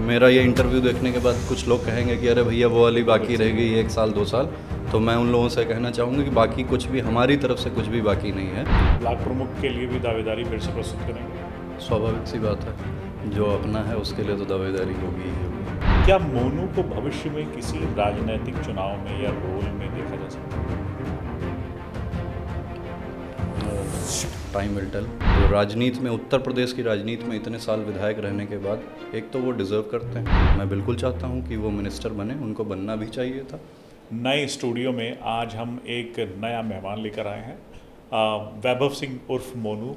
मेरा ये इंटरव्यू देखने के बाद कुछ लोग कहेंगे कि अरे भैया वो वाली बाकी रह गई 1 साल 2 साल, तो मैं उन लोगों से कहना चाहूँगा कि बाकी कुछ भी हमारी तरफ से कुछ भी बाकी नहीं है। ब्लॉक प्रमुख के लिए भी दावेदारी फिर से प्रस्तुत करेंगे? स्वाभाविक सी बात है, जो अपना है उसके लिए तो दावेदारी होगी ही होगी। क्या मोनू को भविष्य में किसी राजनीतिक चुनाव में या रोल में देखा जा सकता है? Time will tell. तो राजनीति में, उत्तर प्रदेश की राजनीति में इतने साल विधायक रहने के बाद एक तो वो डिज़र्व करते हैं। मैं बिल्कुल चाहता हूँ कि वो मिनिस्टर बने, उनको बनना भी चाहिए था। नए स्टूडियो में आज हम एक नया मेहमान लेकर आए हैं, वैभव सिंह उर्फ मोनू।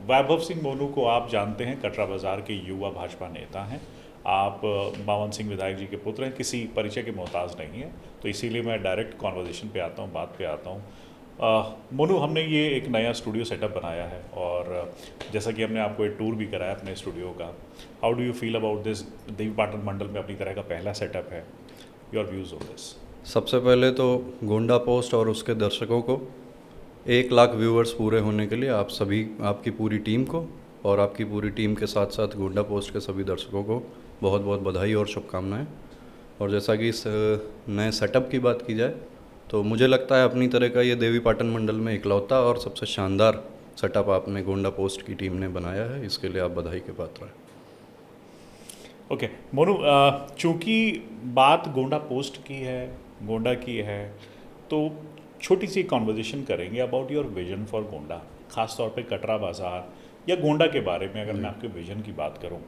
वैभव सिंह मोनू को आप जानते हैं, कटरा बाज़ार के युवा भाजपा नेता हैं। आप बावन सिंह विधायक जी के पुत्र हैं, किसी परिचय के मोहताज नहीं है, तो इसीलिए मैं डायरेक्ट कॉन्वर्जेशन पे आता हूँ, बात पे आता हूँ। मोनू, हमने ये एक नया स्टूडियो सेटअप बनाया है और जैसा कि हमने आपको एक टूर भी कराया अपने स्टूडियो का। How do you feel about this? Devi Patan मंडल में अपनी तरह का पहला सेटअप है, योर व्यूज़ ऑन दिस? सबसे पहले तो गोंडा पोस्ट और उसके दर्शकों को 1 लाख व्यूअर्स पूरे होने के लिए आप सभी, आपकी पूरी टीम को और आपकी पूरी टीम के साथ साथ गोंडा पोस्ट के सभी दर्शकों को बहुत बहुत बधाई और शुभकामनाएं। और जैसा कि इस नए सेटअप की बात की जाए तो मुझे लगता है अपनी तरह का ये देवी पाटन मंडल में इकलौता और सबसे शानदार सेटअप आपने गोंडा पोस्ट की टीम ने बनाया है, इसके लिए आप बधाई के पात्र हैं। ओके मोनू, चूँकि बात गोंडा पोस्ट की है, गोंडा की है, तो छोटी सी कॉन्वर्जेशन करेंगे about your vision for Gonda, ख़ास तौर पे कटरा बाज़ार या गोंडा के बारे में। अगर मैं आपके विजन की बात करूं,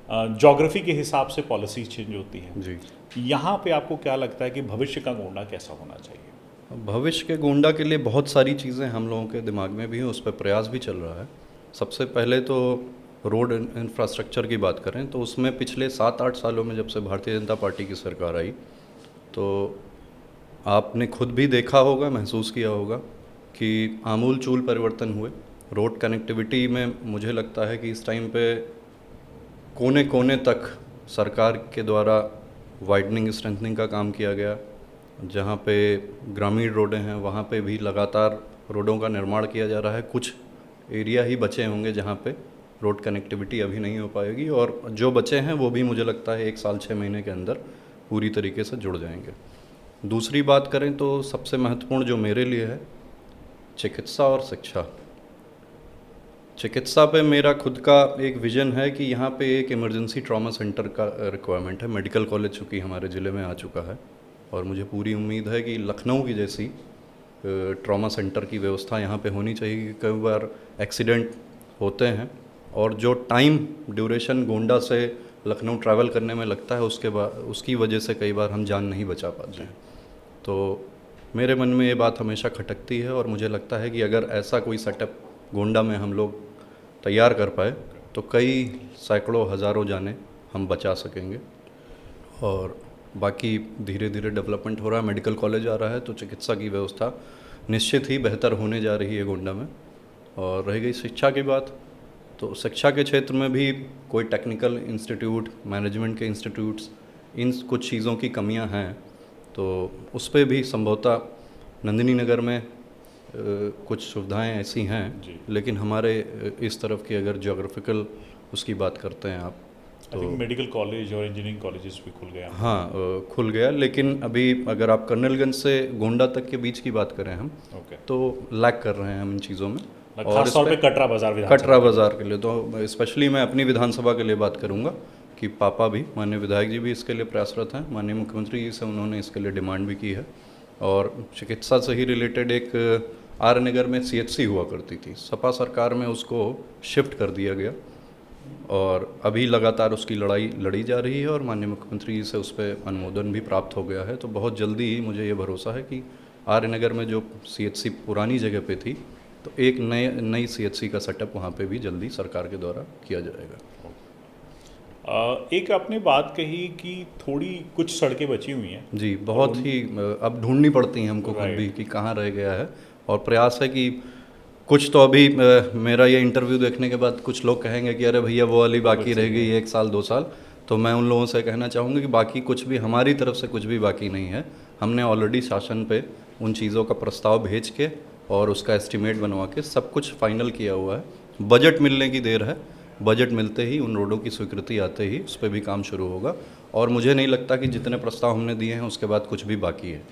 ज्योग्राफी के हिसाब से पॉलिसी चेंज होती है जी, यहाँ पे आपको क्या लगता है कि भविष्य का गोंडा कैसा होना चाहिए? भविष्य के गोंडा के लिए बहुत सारी चीज़ें हम लोगों के दिमाग में भी हैं, उस पर प्रयास भी चल रहा है। सबसे पहले तो रोड इंफ्रास्ट्रक्चर की बात करें तो उसमें पिछले 7-8 सालों में, जब से भारतीय जनता पार्टी की सरकार आई, तो आपने खुद भी देखा होगा, महसूस किया होगा कि आमूल चूल परिवर्तन हुए। रोड कनेक्टिविटी में मुझे लगता है कि इस टाइम पे कोने कोने तक सरकार के द्वारा वाइडनिंग स्ट्रेंथनिंग का काम किया गया। जहाँ पे ग्रामीण रोडें हैं वहाँ पे भी लगातार रोडों का निर्माण किया जा रहा है। कुछ एरिया ही बचे होंगे जहाँ पे रोड कनेक्टिविटी अभी नहीं हो पाएगी, और जो बचे हैं वो भी मुझे लगता है 1 साल 6 महीने के अंदर पूरी तरीके से जुड़ जाएंगे। दूसरी बात करें तो सबसे महत्वपूर्ण जो मेरे लिए है, चिकित्सा और शिक्षा। चिकित्सा पे मेरा खुद का एक विज़न है कि यहाँ पे एक इमरजेंसी ट्रॉमा सेंटर का रिक्वायरमेंट है। मेडिकल कॉलेज चूँकि हमारे ज़िले में आ चुका है और मुझे पूरी उम्मीद है कि लखनऊ की जैसी ट्रॉमा सेंटर की व्यवस्था यहाँ पे होनी चाहिए। कई बार एक्सीडेंट होते हैं और जो टाइम ड्यूरेशन गोंडा से लखनऊ ट्रैवल करने में लगता है, उसकी वजह से कई बार हम जान नहीं बचा पाते हैं। तो मेरे मन में ये बात हमेशा खटकती है और मुझे लगता है कि अगर ऐसा कोई सेटअप गोंडा में हम लोग तैयार कर पाए तो कई सैकड़ों हज़ारों जानें हम बचा सकेंगे। और बाकी धीरे धीरे डेवलपमेंट हो रहा है, मेडिकल कॉलेज आ रहा है, तो चिकित्सा की व्यवस्था निश्चित ही बेहतर होने जा रही है गोंडा में। और रह गई शिक्षा की बात, तो शिक्षा के क्षेत्र में भी कोई टेक्निकल इंस्टीट्यूट, मैनेजमेंट के इंस्टीट्यूट्स, इन कुछ चीज़ों की कमियां हैं, तो उस पर भी संभवतः नंदिनी नगर में कुछ सुविधाएं ऐसी हैं, लेकिन हमारे इस तरफ की अगर ज्योग्राफिकल उसकी बात करते हैं आप तो मेडिकल कॉलेज और इंजीनियरिंग कॉलेजेस भी खुल गया। हाँ, खुल गया, लेकिन अभी अगर आप कर्नलगंज से गोंडा तक के बीच की बात करें हम, तो लैक कर रहे हैं हम इन चीज़ों में। खास तौर पे कटरा बाज़ार के लिए तो स्पेशली मैं अपनी विधानसभा के लिए बात करूंगा कि पापा भी, माननीय विधायक जी भी इसके लिए प्रयासरत हैं। माननीय मुख्यमंत्री जी से उन्होंने इसके लिए डिमांड भी की है। और चिकित्सा से ही रिलेटेड एक आर नगर में CHC हुआ करती थी, सपा सरकार में उसको शिफ्ट कर दिया गया और अभी लगातार उसकी लड़ाई लड़ी जा रही है और माननीय मुख्यमंत्री जी से उस पर अनुमोदन भी प्राप्त हो गया है। तो बहुत जल्दी ही मुझे ये भरोसा है कि आर नगर में जो CHC पुरानी जगह पे थी, तो एक नई CHC का सेटअप वहाँ पे भी जल्दी सरकार के द्वारा किया जाएगा। एक आपने बात कही कि थोड़ी कुछ सड़कें बची हुई हैं। जी, बहुत ही अब ढूंढनी पड़ती हैं हमको खुद भी कि कहाँ रह गया है, और प्रयास है कि कुछ तो अभी मेरा ये इंटरव्यू देखने के बाद कुछ लोग कहेंगे कि अरे भैया वो वाली बाकी रह गई 1 साल 2 साल, तो मैं उन लोगों से कहना चाहूँगा कि बाकी कुछ भी हमारी तरफ से कुछ भी बाकी नहीं है। हमने ऑलरेडी शासन पे उन चीज़ों का प्रस्ताव भेज के और उसका एस्टिमेट बनवा के सब कुछ फाइनल किया हुआ है। बजट मिलने की देर है, बजट मिलते ही, उन रोडों की स्वीकृति आते ही उस पर भी काम शुरू होगा। और मुझे नहीं लगता कि जितने प्रस्ताव हमने दिए हैं उसके बाद कुछ भी बाकी है।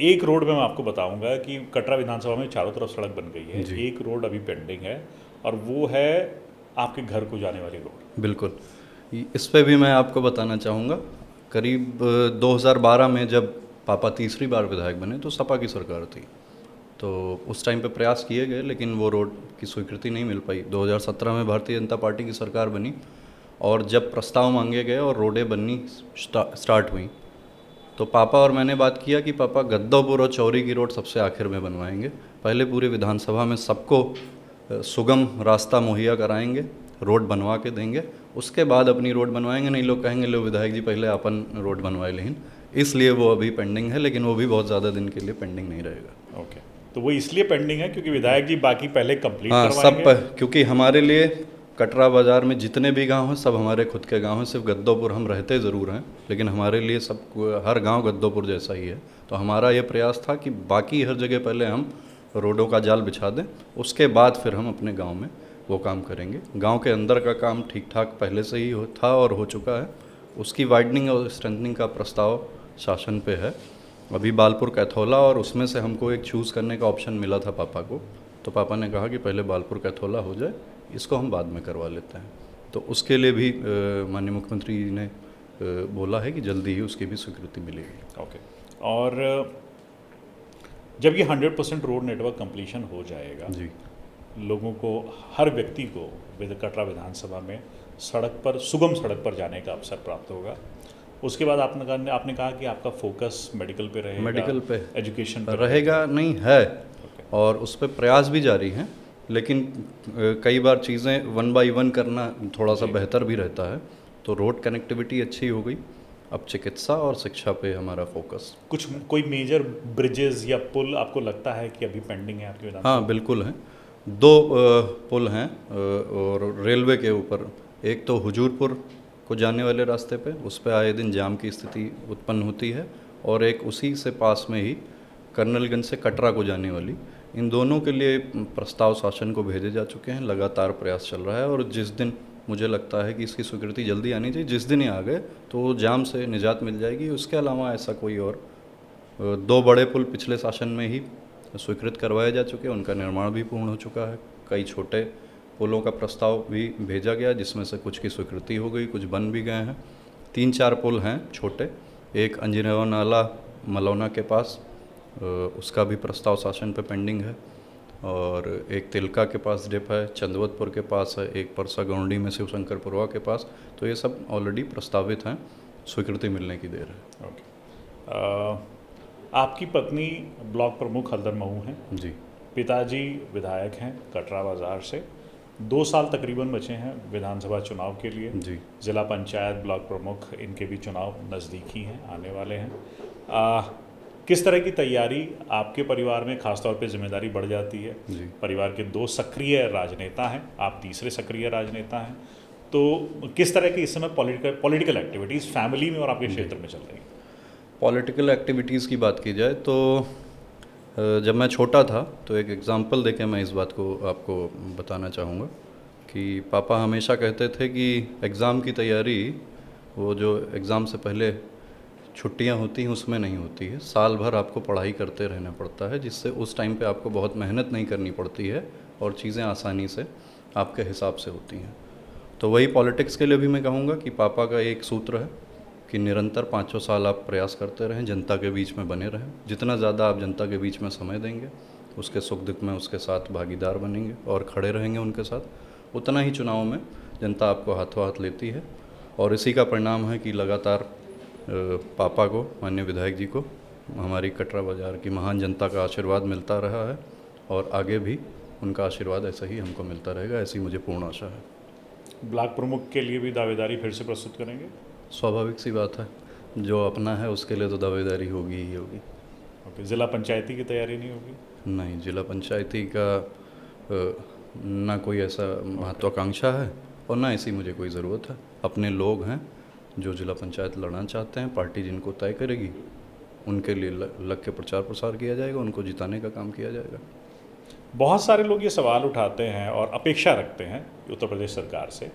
एक रोड में मैं आपको बताऊंगा कि कटरा विधानसभा में चारों तरफ सड़क बन गई है, जी। एक रोड अभी पेंडिंग है और वो है आपके घर को जाने वाली रोड। बिल्कुल, इस पे भी मैं आपको बताना चाहूँगा। करीब 2012 में जब पापा तीसरी बार विधायक बने तो सपा की सरकार थी, तो उस टाइम पे प्रयास किए गए, लेकिन वो रोड की स्वीकृति नहीं मिल पाई। 2017 में भारतीय जनता पार्टी की सरकार बनी और जब प्रस्ताव मांगे गए और रोडें बननी स्टार्ट हुई, तो पापा और मैंने बात किया कि पापा गद्दौपुर और चौरी की रोड सबसे आखिर में बनवाएंगे, पहले पूरी विधानसभा में सबको सुगम रास्ता मुहैया कराएंगे, रोड बनवा के देंगे, उसके बाद अपनी रोड बनवाएंगे। नहीं लोग कहेंगे लो विधायक जी पहले अपन रोड बनवाए, लेकिन इसलिए वो अभी पेंडिंग है, लेकिन वो भी बहुत ज़्यादा दिन के लिए पेंडिंग नहीं रहेगा। ओके, तो वो इसलिए पेंडिंग है क्योंकि विधायक जी बाकी पहले कंप्लीट हाँ, करवाएंगे। क्योंकि हमारे लिए कटरा बाज़ार में जितने भी गांव हैं सब हमारे खुद के गांव हैं। सिर्फ गद्दौपुर हम रहते ज़रूर हैं, लेकिन हमारे लिए सब हर गांव गद्दौपुर जैसा ही है। तो हमारा ये प्रयास था कि बाकी हर जगह पहले हम रोडों का जाल बिछा दें, उसके बाद फिर हम अपने गांव में वो काम करेंगे। गांव के अंदर का काम ठीक ठाक पहले से ही था और हो चुका है। उसकी वाइडनिंग और स्ट्रेंथनिंग का प्रस्ताव शासन पे है। अभी बालपुर कैथोला, और उसमें से हमको एक चूज़ करने का ऑप्शन मिला था पापा को, तो पापा ने कहा कि पहले बालपुर कैथोला हो जाए, इसको हम बाद में करवा लेते हैं। तो उसके लिए भी माननीय मुख्यमंत्री जी ने बोला है कि जल्दी ही उसकी भी स्वीकृति मिलेगी। ओके, और जब ये 100% रोड नेटवर्क कंप्लीशन हो जाएगा जी, लोगों को, हर व्यक्ति को कटरा विधानसभा में सड़क पर, सुगम सड़क पर जाने का अवसर प्राप्त होगा। उसके बाद आपने कहा कि आपका फोकस मेडिकल पे रहेगा, मेडिकल पे एजुकेशन पे रहेगा, नहीं है, ओके, और उस पर प्रयास भी जारी हैं, लेकिन कई बार चीज़ें 1 बाय 1 करना थोड़ा सा बेहतर भी रहता है। तो रोड कनेक्टिविटी अच्छी हो गई, अब चिकित्सा और शिक्षा पे हमारा फोकस। कोई मेजर ब्रिजेस या पुल आपको लगता है कि अभी पेंडिंग है आपके विधानसभा? हाँ बिल्कुल हैं, 2 पुल हैं और रेलवे के ऊपर। एक तो हुजूरपुर को जाने वाले रास्ते पे, उस पे आए दिन जाम की स्थिति उत्पन्न होती है, और एक उसी से पास में ही कर्नलगंज से कटरा को जाने वाली। इन दोनों के लिए प्रस्ताव शासन को भेजे जा चुके हैं, लगातार प्रयास चल रहा है, और जिस दिन मुझे लगता है कि इसकी स्वीकृति जल्दी आनी चाहिए, जिस दिन ही आ गए तो जाम से निजात मिल जाएगी। उसके अलावा ऐसा कोई और 2 बड़े पुल पिछले शासन में ही स्वीकृत करवाए जा चुके हैं, उनका निर्माण भी पूर्ण हो चुका है। कई छोटे पुलों का प्रस्ताव भी भेजा गया, जिसमें से कुछ की स्वीकृति हो गई, कुछ बन भी गए हैं। 3-4 पुल हैं छोटे, एक अंजनेवा नाला मलौना के पास, उसका भी प्रस्ताव शासन पे पेंडिंग है, और एक तिलका के पास डिप है, चंदवतपुर के पास है, एक परसा गौंडी में शिवशंकरपुरवा के पास। तो ये सब ऑलरेडी प्रस्तावित हैं, स्वीकृति मिलने की देर है। ओके, आपकी पत्नी ब्लॉक प्रमुख हल्दर महू हैं जी, पिताजी विधायक हैं कटरा बाज़ार से, 2 साल तकरीबन बचे हैं विधानसभा चुनाव के लिए। जी, ज़िला पंचायत, ब्लॉक प्रमुख, इनके भी चुनाव नज़दीकी हैं, आने वाले हैं। किस तरह की तैयारी आपके परिवार में, खासतौर पे जिम्मेदारी बढ़ जाती है, जी। परिवार के 2 सक्रिय राजनेता हैं, आप तीसरे सक्रिय राजनेता हैं, तो किस तरह की इस समय पॉलिटिकल एक्टिविटीज़ फैमिली में और आपके क्षेत्र में चल रही हैं? पॉलिटिकल एक्टिविटीज़ की बात की जाए तो जब मैं छोटा था तो एक एग्ज़ाम्पल देके मैं इस बात को आपको बताना चाहूँगा कि पापा हमेशा कहते थे कि एग्ज़ाम की तैयारी, वो जो एग्ज़ाम से पहले छुट्टियां होती हैं उसमें नहीं होती है, साल भर आपको पढ़ाई करते रहना पड़ता है, जिससे उस टाइम पे आपको बहुत मेहनत नहीं करनी पड़ती है और चीज़ें आसानी से आपके हिसाब से होती हैं। तो वही पॉलिटिक्स के लिए भी मैं कहूँगा कि पापा का एक सूत्र है कि निरंतर 5 साल आप प्रयास करते रहें, जनता के बीच में बने रहें। जितना ज़्यादा आप जनता के बीच में समय देंगे, उसके सुख दुख में उसके साथ भागीदार बनेंगे और खड़े रहेंगे उनके साथ, उतना ही चुनाव में जनता आपको हाथों हाथ लेती है। और इसी का परिणाम है कि लगातार पापा को, माननीय विधायक जी को, हमारी कटरा बाज़ार की महान जनता का आशीर्वाद मिलता रहा है, और आगे भी उनका आशीर्वाद ऐसा ही हमको मिलता रहेगा, ऐसी मुझे पूर्ण आशा है। ब्लॉक प्रमुख के लिए भी दावेदारी फिर से प्रस्तुत करेंगे? स्वाभाविक सी बात है, जो अपना है उसके लिए तो दावेदारी होगी ही होगी। ओके, ज़िला पंचायती की तैयारी नहीं होगी? नहीं, जिला पंचायती का ना कोई ऐसा महत्वाकांक्षा है और ना ऐसी मुझे कोई ज़रूरत है। अपने लोग हैं जो जिला पंचायत लड़ना चाहते हैं, पार्टी जिनको तय करेगी उनके लिए लग के प्रचार प्रसार किया जाएगा, उनको जिताने का काम किया जाएगा। बहुत सारे लोग ये सवाल उठाते हैं और अपेक्षा रखते हैं उत्तर प्रदेश सरकार से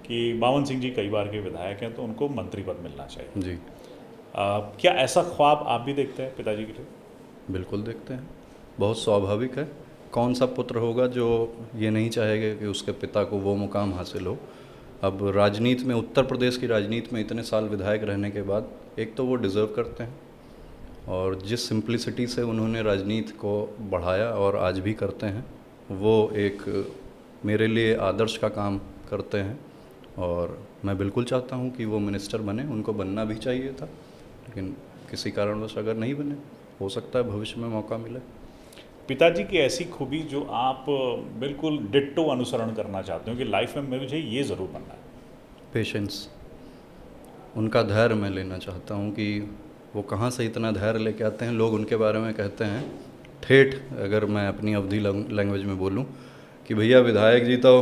कि बावन सिंह जी कई बार के विधायक हैं तो उनको मंत्री पद मिलना चाहिए। जी, क्या ऐसा ख्वाब आप भी देखते हैं पिताजी के लिए? बिल्कुल देखते हैं। बहुत स्वाभाविक है। कौन सा पुत्र होगा जो ये नहीं चाहेगा कि उसके पिता को वो मुकाम हासिल हो। अब राजनीति में, उत्तर प्रदेश की राजनीति में इतने साल विधायक रहने के बाद एक तो वो डिज़र्व करते हैं, और जिस सिंप्लिसिटी से उन्होंने राजनीति को बढ़ाया और आज भी करते हैं, वो एक मेरे लिए आदर्श का काम करते हैं। और मैं बिल्कुल चाहता हूँ कि वो मिनिस्टर बने, उनको बनना भी चाहिए था, लेकिन किसी कारणवश अगर नहीं बने, हो सकता है भविष्य में मौका मिले। पिताजी की ऐसी खूबी जो आप बिल्कुल डिट्टो अनुसरण करना चाहते हो कि लाइफ में मुझे ये ज़रूर बनना है? पेशेंस, उनका धैर्य मैं लेना चाहता हूँ कि वो कहाँ से इतना धैर्य लेके आते हैं। लोग उनके बारे में कहते हैं ठेठ, अगर मैं अपनी अवधी लैंग्वेज में बोलूँ, कि भैया विधायक जी तो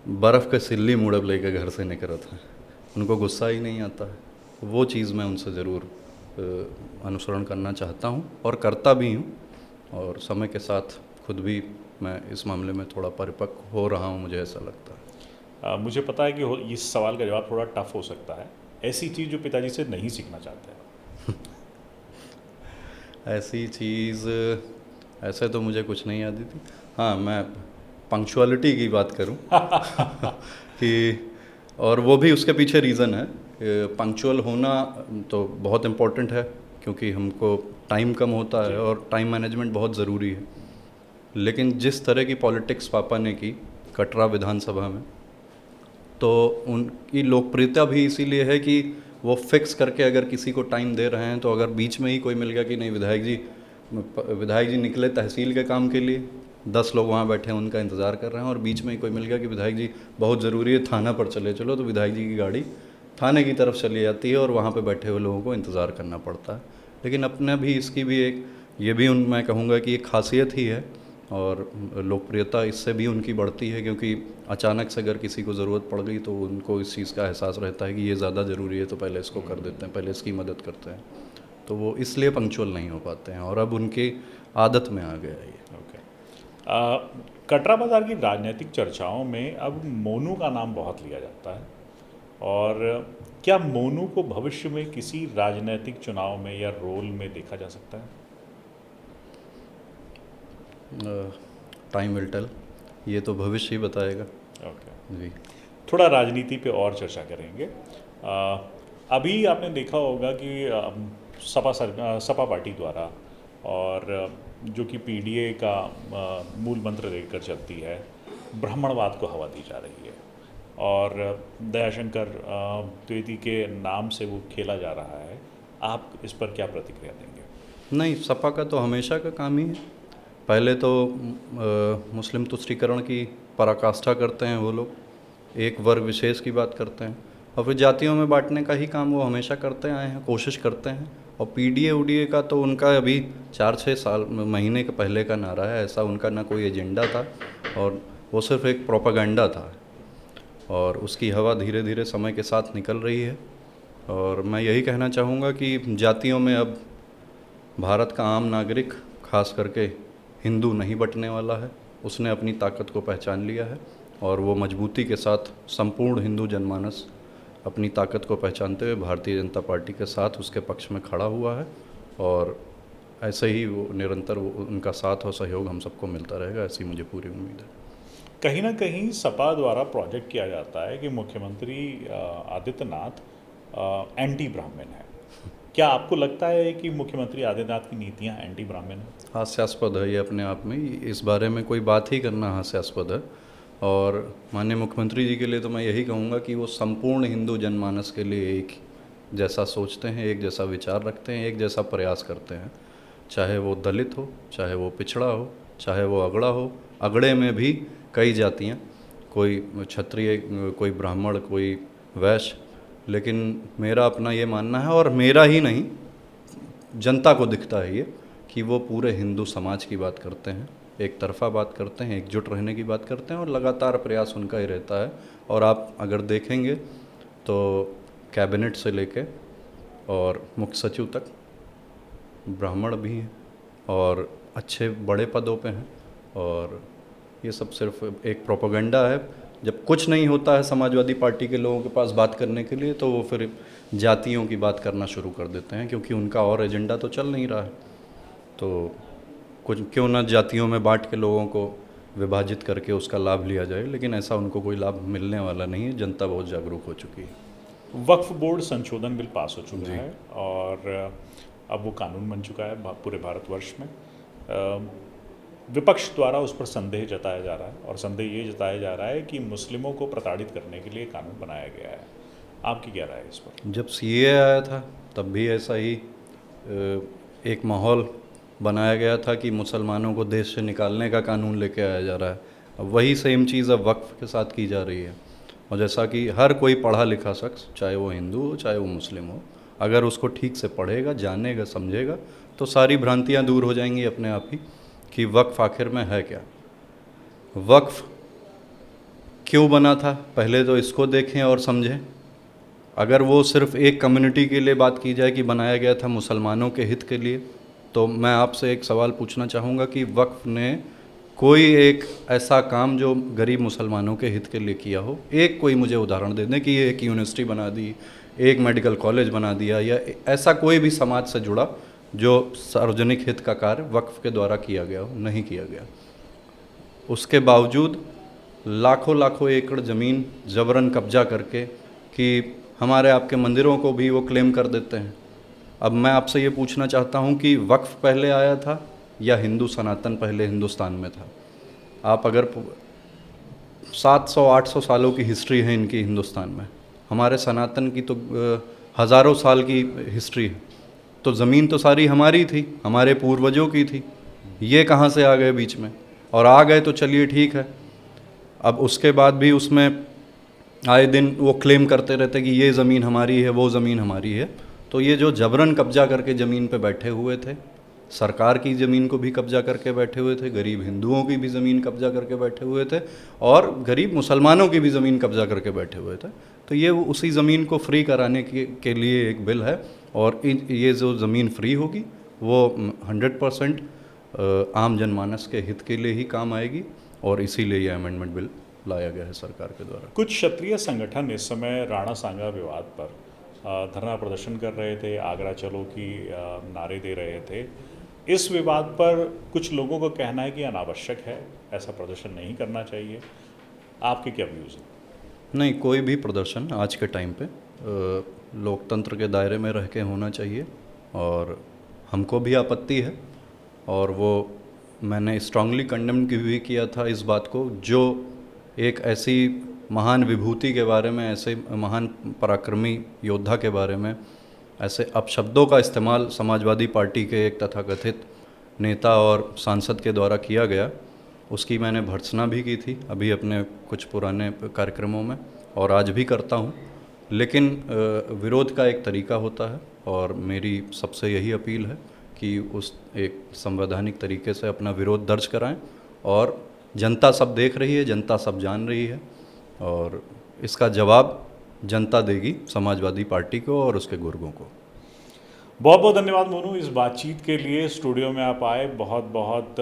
बर्फ़ के सिल्ली मुड़ब लेके घर से निकलत हैं, उनको गुस्सा ही नहीं आता है। वो चीज़ मैं उनसे ज़रूर अनुसरण करना चाहता हूँ और करता भी हूँ, और समय के साथ खुद भी मैं इस मामले में थोड़ा परिपक्व हो रहा हूँ, मुझे ऐसा लगता है। मुझे पता है कि इस सवाल का जवाब थोड़ा टफ हो सकता है। ऐसी चीज़ जो पिताजी से नहीं सीखना चाहते हैं? ऐसी चीज़, ऐसे तो मुझे कुछ नहीं आती थी। हाँ, मैं पंक्चुअलिटी की बात करूं कि, और वो भी उसके पीछे रीज़न है। पंक्चुअल होना तो बहुत इम्पोर्टेंट है, क्योंकि हमको टाइम कम होता है और टाइम मैनेजमेंट बहुत ज़रूरी है। लेकिन जिस तरह की पॉलिटिक्स पापा ने की कटरा विधानसभा में, तो उनकी लोकप्रियता भी इसीलिए है कि वो फिक्स करके अगर किसी को टाइम दे रहे हैं, तो अगर बीच में ही कोई मिल गया कि नहीं, विधायक जी निकले तहसील के काम के लिए, 10 लोग वहाँ बैठे हैं उनका इंतज़ार कर रहे हैं, और बीच में ही कोई मिल गया कि विधायक जी बहुत ज़रूरी है, थाना पर चले चलो, तो विधायक जी की गाड़ी थाने की तरफ चली जाती है और वहाँ पे बैठे हुए लोगों को इंतज़ार करना पड़ता है। लेकिन अपने भी इसकी भी एक, ये भी मैं कहूँगा कि एक खासियत ही है, और लोकप्रियता इससे भी उनकी बढ़ती है, क्योंकि अचानक से अगर किसी को ज़रूरत पड़ गई तो उनको इस चीज़ का एहसास रहता है कि ये ज़्यादा ज़रूरी है, तो पहले इसको कर देते हैं, पहले इसकी मदद करते हैं। तो वो इसलिए पंक्चुअल नहीं हो पाते हैं, और अब उनकी आदत में आ गया है ये। ओके। कटरा बाज़ार की राजनीतिक चर्चाओं में अब मोनू का नाम बहुत लिया जाता है, और क्या मोनू को भविष्य में किसी राजनीतिक चुनाव में या रोल में देखा जा सकता है? टाइम विल टेल, ये तो भविष्य ही बताएगा। ओके। जी। थोड़ा राजनीति पे और चर्चा करेंगे। अभी आपने देखा होगा कि सपा पार्टी द्वारा, और जो कि पीडीए का मूल मंत्र लेकर चलती है, ब्राह्मणवाद को हवा दी जा रही है, और दयाशंकर द्विवेदी के नाम से वो खेला जा रहा है। आप इस पर क्या प्रतिक्रिया देंगे? नहीं, सपा का तो हमेशा का काम ही है। पहले तो मुस्लिम तुष्टीकरण की पराकाष्ठा करते हैं वो लोग, एक वर्ग विशेष की बात करते हैं, और फिर जातियों में बांटने का ही काम वो हमेशा करते आए हैं, कोशिश करते हैं। और पीडीए उडीए का तो उनका अभी 4-6 साल महीने के पहले का नारा है, ऐसा उनका ना कोई एजेंडा था, और वो सिर्फ एक प्रोपागेंडा था, और उसकी हवा धीरे धीरे समय के साथ निकल रही है। और मैं यही कहना चाहूँगा कि जातियों में अब भारत का आम नागरिक, खास करके हिंदू, नहीं बंटने वाला है। उसने अपनी ताकत को पहचान लिया है, और वो मजबूती के साथ संपूर्ण हिंदू जनमानस अपनी ताकत को पहचानते हुए भारतीय जनता पार्टी के साथ उसके पक्ष में खड़ा हुआ है, और ऐसे ही वो निरंतर उनका साथ और सहयोग हम सबको मिलता रहेगा, ऐसी मुझे पूरी उम्मीद है। कहीं ना कहीं सपा द्वारा प्रोजेक्ट किया जाता है कि मुख्यमंत्री आदित्यनाथ एंटी ब्राह्मण है। क्या आपको लगता है कि मुख्यमंत्री आदित्यनाथ की नीतियां एंटी ब्राह्मण हैं? हास्यास्पद है ये अपने आप में, इस बारे में कोई बात ही करना हास्यास्पद है। और माननीय मुख्यमंत्री जी के लिए तो मैं यही कहूँगा कि वो संपूर्ण हिंदू जनमानस के लिए एक जैसा सोचते हैं, एक जैसा विचार रखते हैं, एक जैसा प्रयास करते हैं। चाहे वो दलित हो, चाहे वो पिछड़ा हो, चाहे वो अगड़ा हो। अगड़े में भी कई जातियाँ, कोई क्षत्रिय, कोई ब्राह्मण, कोई वैश्य। लेकिन मेरा अपना ये मानना है, और मेरा ही नहीं, जनता को दिखता है ये, कि वो पूरे हिंदू समाज की बात करते हैं, एक तरफा बात करते हैं, एकजुट रहने की बात करते हैं, और लगातार प्रयास उनका ही रहता है। और आप अगर देखेंगे तो कैबिनेट से लेके और मुख्य सचिव तक ब्राह्मण भी हैं, और अच्छे बड़े पदों पे हैं। और ये सब सिर्फ एक प्रोपेगेंडा है। जब कुछ नहीं होता है समाजवादी पार्टी के लोगों के पास बात करने के लिए, तो वो फिर जातियों की बात करना शुरू कर देते हैं, क्योंकि उनका और एजेंडा तो चल नहीं रहा है। तो कुछ क्यों ना जातियों में बांट के लोगों को विभाजित करके उसका लाभ लिया जाए, लेकिन ऐसा उनको कोई लाभ मिलने वाला नहीं है। जनता बहुत जागरूक हो चुकी है। वक्फ बोर्ड संशोधन बिल पास हो चुका जी। है और अब वो कानून बन चुका है पूरे भारतवर्ष में। विपक्ष द्वारा उस पर संदेह जताया जा रहा है और संदेह ये जताया जा रहा है कि मुस्लिमों को प्रताड़ित करने के लिए कानून बनाया गया है। आपकी क्या राय है इस पर? जब सीए आया था तब भी ऐसा ही एक माहौल बनाया गया था कि मुसलमानों को देश से निकालने का कानून लेके आया जा रहा है। अब वही सेम चीज़ अब वक्फ के साथ की जा रही है। और जैसा कि हर कोई पढ़ा लिखा शख्स, चाहे वो हिंदू हो चाहे वो मुस्लिम हो, अगर उसको ठीक से पढ़ेगा, जानेगा, समझेगा, तो सारी भ्रांतियाँ दूर हो जाएंगी अपने आप ही कि वक्फ आखिर में है क्या। वक्फ क्यों बना था, पहले तो इसको देखें और समझें। अगर वो सिर्फ़ एक कम्युनिटी के लिए बात की जाए कि बनाया गया था मुसलमानों के हित के लिए, तो मैं आपसे एक सवाल पूछना चाहूँगा कि वक्फ ने कोई एक ऐसा काम जो गरीब मुसलमानों के हित के लिए किया हो, एक कोई मुझे उदाहरण दे दें कि ये एक यूनिवर्सिटी बना दी, एक मेडिकल कॉलेज बना दिया, या ऐसा कोई भी समाज से जुड़ा जो सार्वजनिक हित का कार्य वक्फ के द्वारा किया गया हो, नहीं किया गया। उसके बावजूद लाखों लाखों एकड़ ज़मीन जबरन कब्जा करके कि हमारे आपके मंदिरों को भी वो क्लेम कर देते हैं। अब मैं आपसे ये पूछना चाहता हूँ कि वक्फ पहले आया था या हिंदू सनातन पहले हिंदुस्तान में था? आप अगर 700-800 सालों की हिस्ट्री है इनकी हिंदुस्तान में, हमारे सनातन की तो हज़ारों साल की हिस्ट्री है। तो ज़मीन तो सारी हमारी थी, हमारे पूर्वजों की थी। ये कहाँ से आ गए बीच में? और आ गए तो चलिए ठीक है, अब उसके बाद भी उसमें आए दिन वो क्लेम करते रहते कि ये ज़मीन हमारी है, वो ज़मीन हमारी है। तो ये जो जबरन कब्जा करके ज़मीन पे बैठे हुए थे, सरकार की ज़मीन को भी कब्जा करके बैठे हुए थे, गरीब हिंदुओं की भी ज़मीन कब्जा करके बैठे हुए थे, और गरीब मुसलमानों की भी ज़मीन कब्जा करके बैठे हुए थे। तो ये उसी ज़मीन को फ्री कराने के लिए एक बिल है, और ये जो ज़मीन फ्री होगी वो 100% आम जनमानस के हित के लिए ही काम आएगी, और इसीलिए ये अमेंडमेंट बिल लाया गया है सरकार के द्वारा। कुछ क्षत्रिय संगठन इस समय राणा सांगा विवाद पर धरना प्रदर्शन कर रहे थे, आगरा चलो की नारे दे रहे थे। इस विवाद पर कुछ लोगों का कहना है कि अनावश्यक है, ऐसा प्रदर्शन नहीं करना चाहिए। आपके क्या व्यूज़ हैं? नहीं, कोई भी प्रदर्शन आज के टाइम पे लोकतंत्र के दायरे में रह के होना चाहिए, और हमको भी आपत्ति है, और वो मैंने स्ट्रांगली कंडेम भी किया था इस बात को, जो एक ऐसी महान विभूति के बारे में, ऐसे महान पराक्रमी योद्धा के बारे में ऐसे अपशब्दों का इस्तेमाल समाजवादी पार्टी के एक तथाकथित नेता और सांसद के द्वारा किया गया, उसकी मैंने भर्त्सना भी की थी अभी अपने कुछ पुराने कार्यक्रमों में, और आज भी करता हूँ। लेकिन विरोध का एक तरीका होता है, और मेरी सबसे यही अपील है कि उस एक संवैधानिक तरीके से अपना विरोध दर्ज कराएं, और जनता सब देख रही है, जनता सब जान रही है, और इसका जवाब जनता देगी समाजवादी पार्टी को और उसके गुर्गों को। बहुत बहुत धन्यवाद मोनू, इस बातचीत के लिए स्टूडियो में आप आए, बहुत बहुत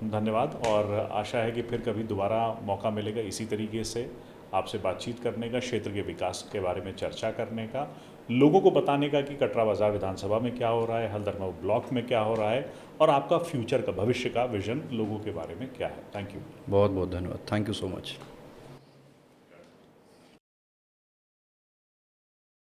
धन्यवाद। और आशा है कि फिर कभी दोबारा मौका मिलेगा इसी तरीके से आपसे बातचीत करने का, क्षेत्र के विकास के बारे में चर्चा करने का, लोगों को बताने का कि कटरा बाजार विधानसभा में क्या हो रहा है, हल्दरमऊ ब्लॉक में क्या हो रहा है, और आपका फ्यूचर का, भविष्य का विजन लोगों के बारे में क्या है। Thank you. बहुत बहुत धन्यवाद। Thank you so much.